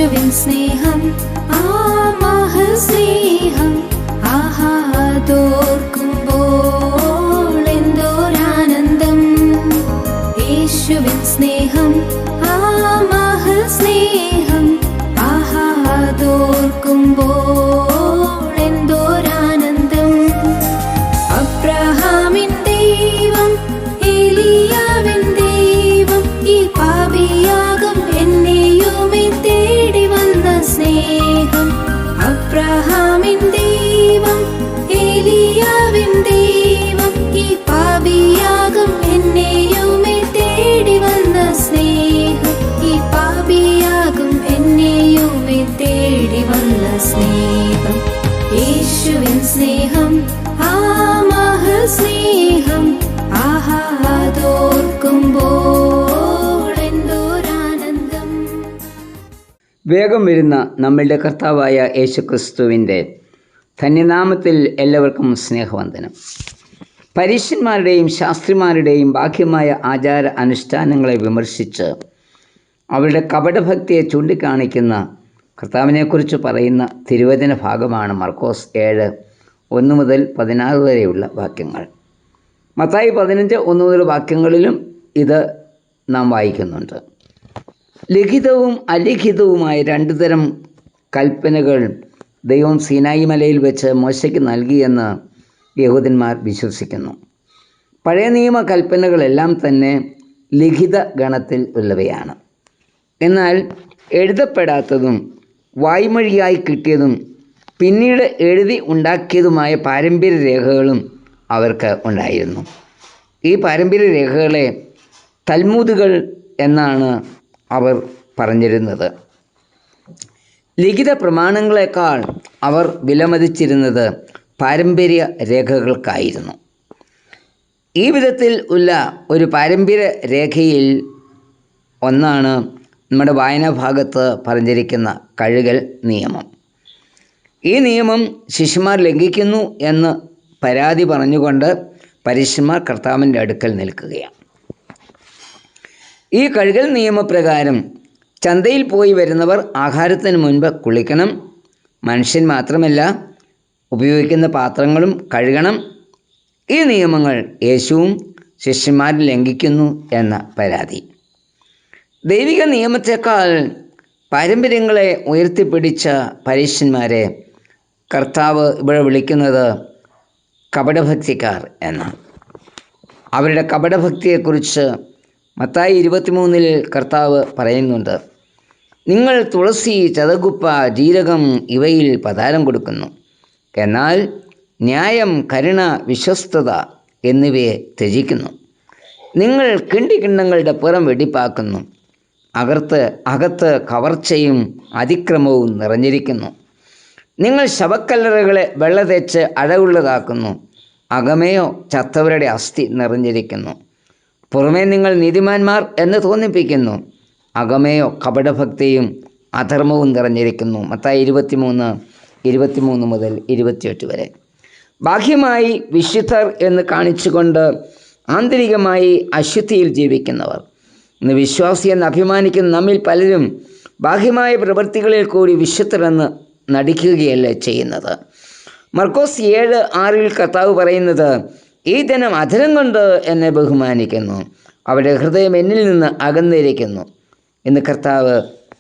യേശുവിൻ സ്നേഹം ആ മഹസ്നേഹം ആഹാദോർക്കുമ്പോൾ എന്തോരാനന്ദം. യേശുവിൻ സ്നേഹം ആ മഹസ്നേഹം ആഹാദോർക്കുമ്പോൾ എന്തോരാനന്ദം. അബ്രഹാമിൻ ദൈവം ഏലിയാവിൻ ദൈവം ഈ പാപിയാകും എന്നെയുമേ തേടി വന്ന സ്നേഹം. അബ്രഹാമിൻ ദൈവം ഏലിയാവിൻ ദൈവം ഈ പാപിയാകും എന്നെയുമേ തേടി വന്ന സ്നേഹം. ഈ പാപിയാകും എന്നെയുമേ തേടി വന്ന സ്നേഹം. യേശുവിൻ സ്നേഹം ആ മഹസ്നേഹം ആഹാദോർക്കുമ്പോൾ എന്തോരാനന്ദം. വേഗം വരുന്ന നമ്മളുടെ കർത്താവായ യേശുക്രിസ്തുവിൻ്റെ ധന്യനാമത്തിൽ എല്ലാവർക്കും സ്നേഹവന്ദനം. പരീശന്മാരുടെയും ശാസ്ത്രിമാരുടെയും ബാഹ്യമായ ആചാര അനുഷ്ഠാനങ്ങളെ വിമർശിച്ച് അവരുടെ കപടഭക്തിയെ ചൂണ്ടിക്കാണിക്കുന്ന കർത്താവിനെക്കുറിച്ച് പറയുന്ന തിരുവചന ഭാഗമാണ് മർക്കോസ് 7:1-16 വരെയുള്ള വാക്യങ്ങൾ. മത്തായി 15:1 മുതൽ വാക്യങ്ങളിലും ഇത് നാം വായിക്കുന്നുണ്ട്. ലിഖിതവും അലിഖിതവുമായ 2 തരം കൽപ്പനകൾ ദൈവം സീനായി മലയിൽ വെച്ച് മോശയ്ക്ക് നൽകിയെന്ന് യഹൂദന്മാർ വിശ്വസിക്കുന്നു. പഴയ നിയമ കൽപ്പനകളെല്ലാം തന്നെ ലിഖിത ഗണത്തിൽ ഉള്ളവയാണ്. എന്നാൽ എഴുതപ്പെടാത്തതും വായ്മൊഴിയായി കിട്ടിയതും പിന്നീട് എഴുതി ഉണ്ടാക്കിയതുമായ പാരമ്പര്യ രേഖകളും അവർക്ക് ഉണ്ടായിരുന്നു. ഈ പാരമ്പര്യ രേഖകളെ തൽമൂദുകൾ എന്നാണ് അവർ പറഞ്ഞിരുന്നത്. ലിഖിത പ്രമാണങ്ങളെക്കാൾ അവർ വിലമതിച്ചിരുന്നത് പാരമ്പര്യ രേഖകൾക്കായിരുന്നു. ഈ വിധത്തിൽ ഉള്ള ഒരു പാരമ്പര്യ രേഖയിൽ ഒന്നാണ് നമ്മുടെ വായനാഭാഗത്ത് പറഞ്ഞിരിക്കുന്ന കഴുകൽ നിയമം. ഈ നിയമം ശിഷ്യന്മാർ ലംഘിക്കുന്നു എന്ന് പരാതി പറഞ്ഞുകൊണ്ട് പരീശന്മാർ കർത്താവിൻ്റെ അടുക്കൽ നിൽക്കുകയാണ്. ഈ കഴുകൽ നിയമപ്രകാരം ചന്തയിൽ പോയി വരുന്നവർ ആഹാരത്തിന് മുൻപ് കുളിക്കണം. മനുഷ്യൻ മാത്രമല്ല, ഉപയോഗിക്കുന്ന പാത്രങ്ങളും കഴുകണം. ഈ നിയമങ്ങൾ യേശുവും ശിഷ്യന്മാരും ലംഘിക്കുന്നു എന്ന പരാതി. ദൈവിക നിയമത്തെക്കാൾ പാരമ്പര്യങ്ങളെ ഉയർത്തിപ്പിടിച്ച പരീശന്മാരെ കർത്താവ് ഇവിടെ വിളിക്കുന്നത് കപടഭക്തിക്കാർ എന്നാണ്. അവരുടെ കപടഭക്തിയെക്കുറിച്ച് മത്തായി 23 കർത്താവ് പറയുന്നുണ്ട്. നിങ്ങൾ തുളസി, ചതകുപ്പ, ജീരകം ഇവയിൽ പതാരം കൊടുക്കുന്നു, എന്നാൽ ന്യായം, കരുണ, വിശ്വസ്തത എന്നിവയെ ത്യജിക്കുന്നു. നിങ്ങൾ കിണ്ടികിണ്ണങ്ങളുടെ പുറം വെടിപ്പാക്കുന്നു, അകത്ത് കവർച്ചയും അതിക്രമവും നിറഞ്ഞിരിക്കുന്നു. നിങ്ങൾ ശവക്കല്ലറകളെ വെള്ള തേച്ച് അഴകുള്ളതാക്കുന്നു, അകമേയോ ചത്തവരുടെ അസ്ഥി നിറഞ്ഞിരിക്കുന്നു. പുറമേ നിങ്ങൾ നീതിമാന്മാർ എന്ന് തോന്നിപ്പിക്കുന്നു, അകമേയോ കപടഭക്തിയും അധർമ്മവും നിറഞ്ഞിരിക്കുന്നു. മത്തായി 23 മുതൽ 28 വരെ. ബാഹ്യമായി വിശുദ്ധർ എന്ന് കാണിച്ചുകൊണ്ട് ആന്തരികമായി അശുദ്ധിയിൽ ജീവിക്കുന്നവർ. ഇന്ന് വിശ്വാസി എന്ന് അഭിമാനിക്കുന്ന നമ്മിൽ പലരും ബാഹ്യമായ പ്രവൃത്തികളിൽ കൂടി വിശുദ്ധരെന്ന് നടിക്കുകയല്ല ചെയ്യുന്നത്. മർക്കോസ് 7:6 കർത്താവ് പറയുന്നത്, ഈ ജനം അധരം കൊണ്ട് എന്നെ ബഹുമാനിക്കുന്നു, അവരുടെ ഹൃദയം എന്നിൽ നിന്ന് അകന്നിരിക്കുന്നു എന്ന് കർത്താവ്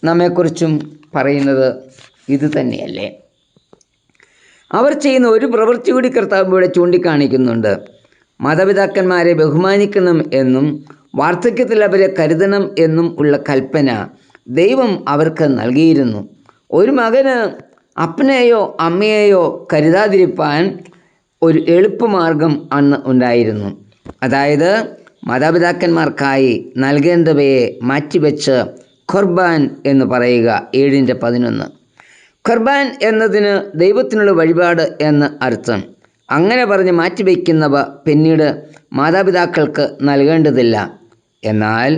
നമ്മെക്കുറിച്ചും പറയുന്നത് ഇത് തന്നെയല്ലേ. അവർ ചെയ്യുന്ന ഒരു പ്രവൃത്തി കൂടി കർത്താവ് ഇവിടെ ചൂണ്ടിക്കാണിക്കുന്നുണ്ട്. മാതാപിതാക്കന്മാരെ ബഹുമാനിക്കണം എന്നും വാർദ്ധക്യത്തിൽ അവരെ കരുതണം എന്നും ഉള്ള കൽപ്പന ദൈവം അവർക്ക് നൽകിയിരുന്നു. ഒരു മകന് അപ്പനെയോ അമ്മയെയോ കരുതാതിരിപ്പാൻ ഒരു എളുപ്പമാർഗം അന്ന് ഉണ്ടായിരുന്നു. അതായത് മാതാപിതാക്കന്മാർക്കായി നൽകേണ്ടവയെ മാറ്റിവെച്ച് ഖുർബാൻ എന്ന് പറയുക. 7:11. ഖുർബാൻ എന്നതിന് ദൈവത്തിനുള്ള വഴിപാട് എന്ന് അർത്ഥം. അങ്ങനെ പറഞ്ഞ് മാറ്റിവെക്കുന്നവ പിന്നീട് മാതാപിതാക്കൾക്ക് നൽകേണ്ടതില്ല. എന്നാൽ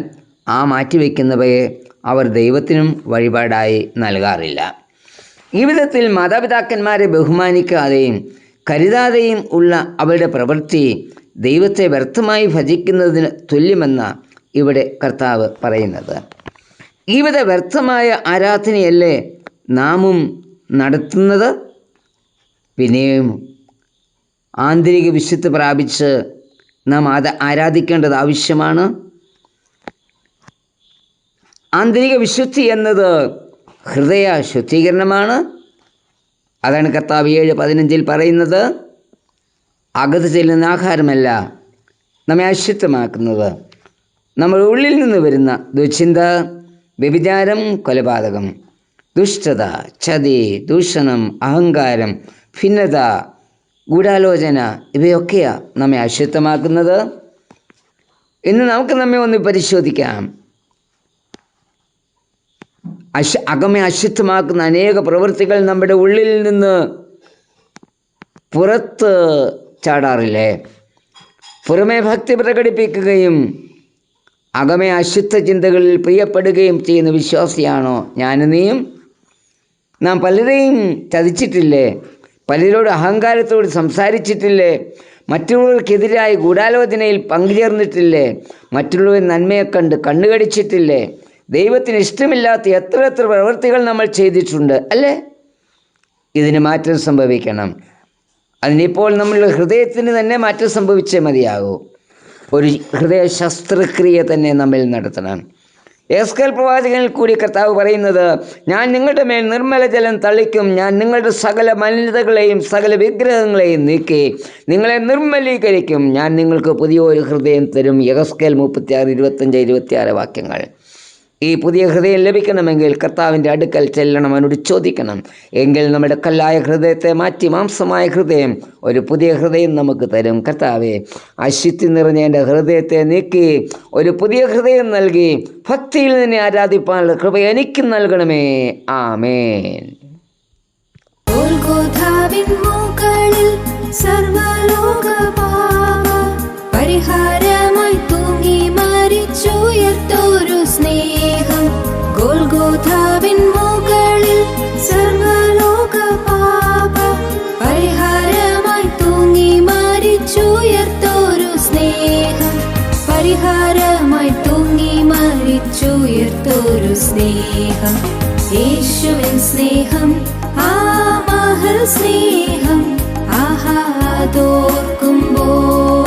ആ മാറ്റിവെക്കുന്നവയെ അവർ ദൈവത്തിനും വഴിപാടായി നൽകാറില്ല. ഈ വിധത്തിൽ മാതാപിതാക്കന്മാരെ ബഹുമാനിക്കാതെയും കരുതാതെയും ഉള്ള അവരുടെ പ്രവൃത്തി ദൈവത്തെ വ്യർത്ഥമായി ഭജിക്കുന്നതിന് തുല്യമെന്ന ഇവിടെ കർത്താവ് പറയുന്നത്. ഈ വിധ വ്യർത്ഥമായ ആരാധനയല്ലേ നാമും നടത്തുന്നത്? പിന്നെയും ആന്തരിക വിശുദ്ധി പ്രാപിച്ച് നാം ആരാധിക്കേണ്ടത് ആവശ്യമാണ്. ആന്തരിക വിശുദ്ധി എന്നത് ഹൃദയ ശുദ്ധീകരണമാണ്. അതാണ് കർത്താവ് 7:15 പറയുന്നത്. അകത്ത് ചെല്ലുന്ന ആഹാരമല്ല നമ്മെ അശുദ്ധമാക്കുന്നത്, നമ്മുടെ ഉള്ളിൽ നിന്ന് വരുന്ന ദുശ്ചിന്ത, വ്യഭിചാരം, കൊലപാതകം, ദുഷ്ടത, ചതി, ദൂഷണം, അഹങ്കാരം, ഭിന്നത, ഗൂഢാലോചന ഇവയൊക്കെയാണ് നമ്മെ അശുദ്ധമാക്കുന്നത്. ഇന്ന് നമുക്ക് നമ്മെ ഒന്ന് പരിശോധിക്കാം. അകമെ അശുദ്ധമാക്കുന്ന അനേക പ്രവൃത്തികൾ നമ്മുടെ ഉള്ളിൽ നിന്ന് പുറത്ത് ചാടാറില്ലേ? പുറമേ ഭക്തി പ്രകടിപ്പിക്കുകയും അകമേ അശുദ്ധ ചിന്തകളിൽ പ്രിയപ്പെടുകയും ചെയ്യുന്ന വിശ്വാസിയാണോ ഞാനും നീയും? നാം പലരെയും ചതിച്ചിട്ടില്ലേ? പലരോട് അഹങ്കാരത്തോട് സംസാരിച്ചിട്ടില്ലേ? മറ്റുള്ളവർക്കെതിരായി ഗൂഢാലോചനയിൽ പങ്കുചേർന്നിട്ടില്ലേ? മറ്റുള്ളവർ നന്മയെ കണ്ട് കണ്ണുകടിച്ചിട്ടില്ലേ? ദൈവത്തിന് ഇഷ്ടമില്ലാത്ത എത്ര പ്രവൃത്തികൾ നമ്മൾ ചെയ്തിട്ടുണ്ട് അല്ലേ? ഇതിന് മാറ്റം സംഭവിക്കണം. അതിനിപ്പോൾ നമ്മളുടെ ഹൃദയത്തിന് തന്നെ മാറ്റം സംഭവിച്ചേ മതിയാകൂ. ഒരു ഹൃദയ ശസ്ത്രക്രിയ തന്നെ നമ്മിൽ നടത്തണം. എസ്കേൽ പ്രവാചകനിൽ കൂടി കർത്താവ് പറയുന്നത്, ഞാൻ നിങ്ങളുടെ മേൽ നിർമ്മല ജലം തളിക്കും, ഞാൻ നിങ്ങളുടെ സകല മലിനതകളെയും സകല വിഗ്രഹങ്ങളെയും നീക്കി നിങ്ങളെ നിർമ്മലീകരിക്കും, ഞാൻ നിങ്ങൾക്ക് പുതിയൊരു ഹൃദയം തരും. എസ്കേൽ 36:25-26 വാക്യങ്ങൾ. ഈ പുതിയ ഹൃദയം ലഭിക്കണമെങ്കിൽ കർത്താവിൻ്റെ അടുക്കൽ ചെല്ലണം, അവനോട് ചോദിക്കണം. എങ്കിൽ നമ്മുടെ കല്ലായ ഹൃദയത്തെ മാറ്റി മാംസമായ ഹൃദയം, ഒരു പുതിയ ഹൃദയം നമുക്ക് തരും. കർത്താവേ, അശുദ്ധി നിറഞ്ഞ എൻ്റെ ഹൃദയത്തെ നീക്കി ഒരു പുതിയ ഹൃദയം നൽകി ഭക്തിയിൽ നിന്നെ ആരാധിപ്പാനുള്ള കൃപ എനിക്ക് നൽകണമേ. ആമേൻ. പരിഹാരമായി തൂങ്ങി മരിച്ചുയർത്തോരു സ്നേഹം, ഗോൽഗോഥാവിൻ മുകളിൽ സർവ്വലോക പാപ പരിഹാരമായി തൂങ്ങി മരിച്ചുയർത്തോരു സ്നേഹം, പരിഹാരമായി തൂങ്ങി മരിച്ചുയർത്തോരു സ്നേഹം, യേശുവിൻ സ്നേഹം, ആ മഹൽ സ്നേഹം, ആഹാ അതോർക്കുമ്പോൾ